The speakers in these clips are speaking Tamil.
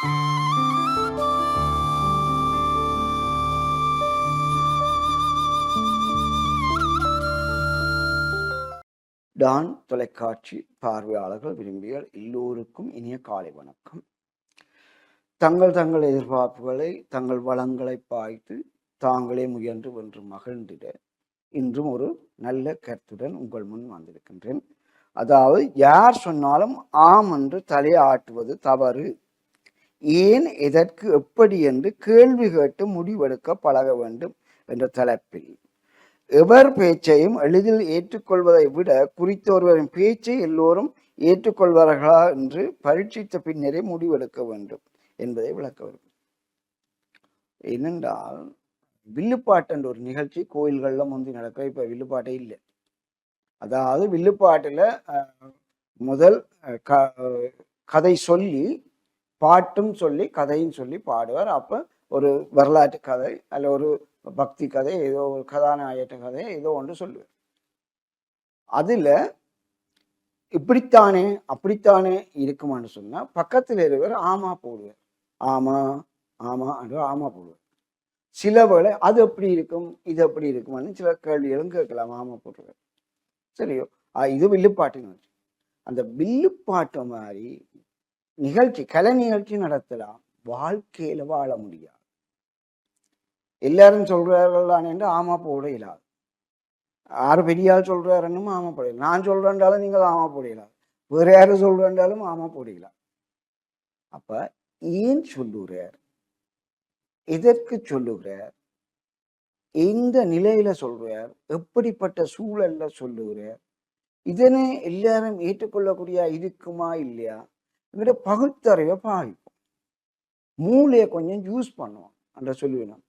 டான் தொலைக்காட்சி பார்வையாளர்கள் விரும்பிய எல்லோருக்கும் இனிய காலை வணக்கம். தங்கள் எதிர்பார்ப்புகளை தங்கள் வளங்களை பாய்த்து தாங்களே முயன்று வென்று மகிழ்ந்திட இன்றும் ஒரு நல்ல கருத்துடன் உங்கள் முன் வந்திருக்கின்றேன். அதாவது யார் சொன்னாலும் ஆம் என்று தலையாட்டுவது தவறு, ஏன், எதற்கு, எப்படி என்று கேள்வி கேட்டு முடிவெடுக்க பழக வேண்டும் என்ற தலைப்பில் எவர் பேச்சையும் எளிதில் ஏற்றுக்கொள்வதை விட குறித்த ஒருவரின் பேச்சை எல்லோரும் ஏற்றுக்கொள்வார்களா என்று பரீட்சித்த பின்னரே முடிவெடுக்க வேண்டும் என்பதை விளக்க வேண்டும். ஏனென்றால் வில்லுப்பாட்டு என்ற ஒரு நிகழ்ச்சி கோயில்கள்ல முந்தி நடக்க, இப்ப வில்லுப்பாட்டே இல்லை. அதாவது வில்லுப்பாட்டுல முதல் கதை சொல்லி பாட்டும் சொல்லி கதையும் சொல்லி பாடுவார். அப்ப ஒரு வரலாற்று கதை அல்ல ஒரு பக்தி கதை, ஏதோ ஒரு கதாநாயக கதை ஏதோ ஒன்று சொல்லுவார். அதுல இப்படித்தானே அப்படித்தானே இருக்குமான்னு சொன்னா பக்கத்தில் இருக்கிறவர் ஆமா போடுவார். ஆமா ஆமா என்று ஆமா போடுவார். சில வேளை அது எப்படி இருக்கும் இது எப்படி இருக்குமான்னு சில கேள்விகளும் கேட்கலாம். ஆமா போடுவார். சரியோ, இது வில்லுப்பாட்டு நிகழ்ச்சி. அந்த வில்லுப்பாட்டு மாதிரி நிகழ்ச்சி கலை நிகழ்ச்சி நடத்தலாம், வாழ்க்கையில வாழ முடியாது. எல்லாரும் சொல்றார்கள் என்று ஆமா போட இயலாது. யாரு பெரியாள் சொல்றாருன்னு ஆமா போடலாம். நான் சொல்றேன்றாலும் நீங்கள் ஆமா போடலாம். வேற யாரும் சொல்றேன்றாலும் ஆமா போடலாம். அப்ப ஏன் சொல்லுகிறார், எதற்கு சொல்லுகிறார், எந்த நிலையில சொல்றார், எப்படிப்பட்ட சூழல்ல சொல்லுகிறார், இதனை எல்லாரும் ஏற்றுக்கொள்ளக்கூடிய இருக்குமா இல்லையா என்கிட்ட பகுத்தறிவை பாவிப்போம். மூளையை கொஞ்சம் யூஸ் பண்ணுவோம் என்ற சொல்லுவேன்.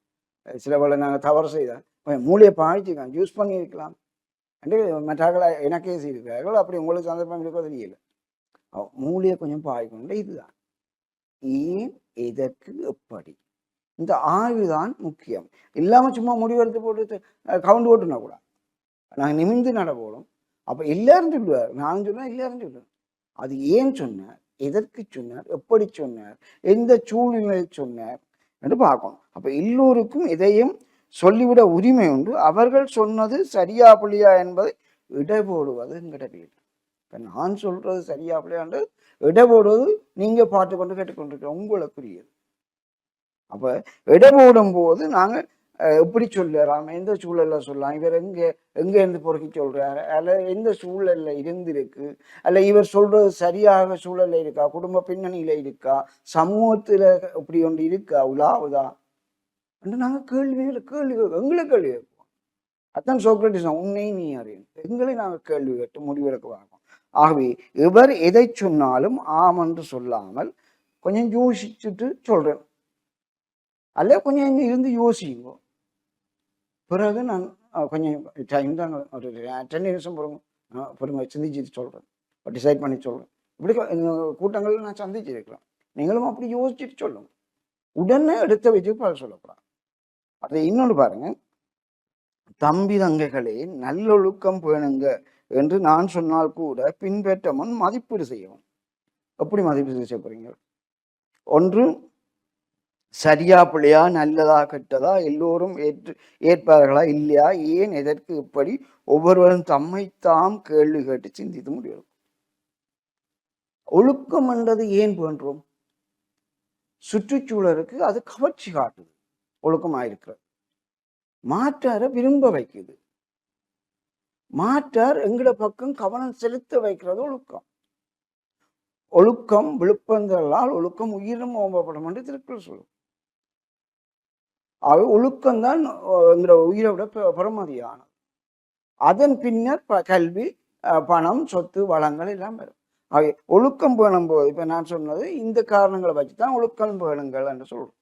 சில வேளை நாங்கள் தவறு செய்தால் மூளையை பாய்ச்சிக்கலாம், யூஸ் பண்ணி இருக்கலாம் என்று மற்றவர்களை எனக்கே செய்திருக்கிறார்கள். அப்படி உங்களுக்கு சந்தர்ப்பம் இருக்கோ தெரியல. மூளையை கொஞ்சம் பாய்க்கணும். இதுதான் ஏன், எதற்கு, எப்படி, இந்த ஆய்வுதான் முக்கியம். இல்லாம சும்மா முடிவெடுத்து போட்டு கவுண்ட் போட்டுனா கூட நாங்கள் நிமிந்து நட போடும். அப்ப எல்லாரும் சொல்லுவார், நானும் சொல்லுவேன், எல்லாரும் சொல்லுவேன். அது ஏன் சொன்னார், எதற்கு சொன்னார், எப்படி சொன்னார், எந்த சூழ்நிலையில் சொன்னார் என்று பார்க்கணும். அப்ப எல்லோருக்கும் எதையும் சொல்லிவிட உரிமை உண்டு. அவர்கள் சொன்னது சரியா பிள்ளையா என்பதை இடபோடுவது என்கிட்ட பேர். இப்ப நான் சொல்றது சரியா பிள்ளையாண்டு இடபோடுவது நீங்க பார்த்து கொண்டு கேட்டுக்கொண்டிருக்க உங்களுக்குரியது. அப்ப இடபோடும் போது நாங்க எப்படி சொல்லலாம், எந்த சூழல்ல சொல்லலாம், இவர் எங்க இருந்து பொறுக்கி சொல்றாரு, அல்ல எந்த சூழல்ல இருந்திருக்கு, அல்ல இவர் சொல்றது சரியாக சூழல்ல இருக்கா, குடும்ப பின்னணியில இருக்கா, சமூகத்துல இப்படி ஒன்று இருக்கா, உலாவுதா என்று நாங்க கேள்வி எங்களை கேள்வி கேட்போம். அதான் சோக்ரட்டிஸ் உன்னை நீ அறியும், எங்களை நாங்க கேள்வி கேட்டு முடிவெடுக்க வாங்க. ஆகவே இவர் எதை சொன்னாலும் ஆம் என்று சொல்லாமல் கொஞ்சம் யோசிச்சுட்டு சொல்றேன், அல்ல கொஞ்சம் இருந்து யோசிங்க. பிறகு நான் கொஞ்சம் டைம் தான், ஒரு 10 நிமிஷம் பொறுங்க சிந்திச்சு சொல்கிறேன், டிசைட் பண்ணி சொல்கிறேன். இப்படி கூட்டங்களில் நான் சந்திச்சிருக்கிறேன். நீங்களும் அப்படி யோசிச்சுட்டு சொல்லுங்க, உடனே எடுத்த வச்சு பல சொல்லக்கூடாது. அதை இன்னொன்று பாருங்க, தம்பி தங்கைகளே நல்லொழுக்கம் பேணுங்க என்று நான் சொன்னால் கூட பின்பற்ற முன் மதிப்பீடு செய்யவும். எப்படி மதிப்பீடு செய்ய போறீங்க? ஒன்று சரியா பிள்ளையா, நல்லதா கெட்டதா, எல்லோரும் ஏற்பார்களா இல்லையா, ஏன், எதற்கு, இப்படி ஒவ்வொருவரும் தம்மைத்தாம் கேள்வி கேட்டு சிந்தித்து முடியும். ஒழுக்கம் என்றது ஏன் போன்றோம்? சுற்றுச்சூழலுக்கு அது கவர்ச்சி காட்டுது, ஒழுக்கமாயிருக்கிறது. மாற்றார விரும்ப வைக்குது, மாற்றார் எங்கட பக்கம் கவனம் செலுத்த வைக்கிறது ஒழுக்கம். ஒழுக்கம் விழுப்பங்களால் ஒழுக்கம் உயிரும் ஓம்பப்படும் என்று திருக்குறள் சொல்லும். ஆக ஒழுக்கம்தான் எங்களோட உயிரை விட பெருமதியானது. அதன் பின்னர் கல்வி, பணம், சொத்து, வளங்கள் எல்லாம் வரும். ஆக ஒழுக்கம் பேணும் போது இப்ப நான் சொன்னது இந்த காரணங்களை வச்சுதான் ஒழுக்கம் பேணுங்கள் என்று சொல்றோம்.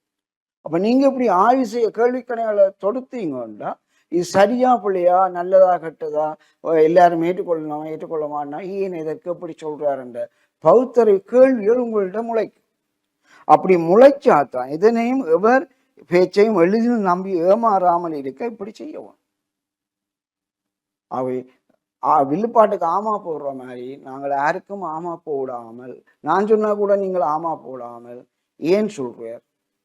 அப்ப நீங்க இப்படி ஆய்வு செய்ய கேள்விக்கணைகளை தொடுத்தீங்கன்னா இது சரியா பிள்ளையா, நல்லதா கெட்டதா, எல்லாரும் ஏற்றுக்கொள்ள மாட்டா, ஏன், எதற்கு, எப்படி சொல்றாருன்ற பகுத்தறிவு கேள்விகள் உங்கள்கிட்ட முளைக்கும். அப்படி முளைச்சாத்தான் இதனையும் எவர் பேச்சையும் எளிதில் நம்பி ஏமாறாமல் இருக்க இப்படி செய்யவும். அவை வில்லுப்பாட்டுக்கு ஆமா போடுற மாதிரி நாங்கள் யாருக்கும் ஆமா போடாமல், நான் சொன்னா கூட நீங்கள் ஆமா போடாமல், ஏன் சொல்றார்,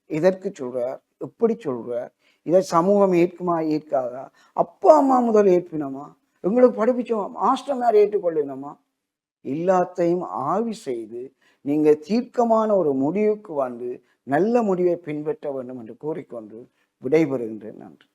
எதற்கு சொல்றார், எப்படி சொல்றார், இதை சமூகம் ஏற்குமா ஏற்காதா, அப்பா அம்மா முதல் ஏற்பினமா, எங்களுக்கு படிப்பிச்சோம் மாஸ்டர் மாதிரி ஏற்றுக்கொள்ளணுமா, எல்லாத்தையும் ஆய்வு செய்து நீங்க தீர்க்கமான ஒரு முடிவுக்கு வந்து நல்ல முடிவை பின்பற்ற வேண்டும் என்று கூறிக்கொண்டு விடைபெறுகின்றேன். நன்றி.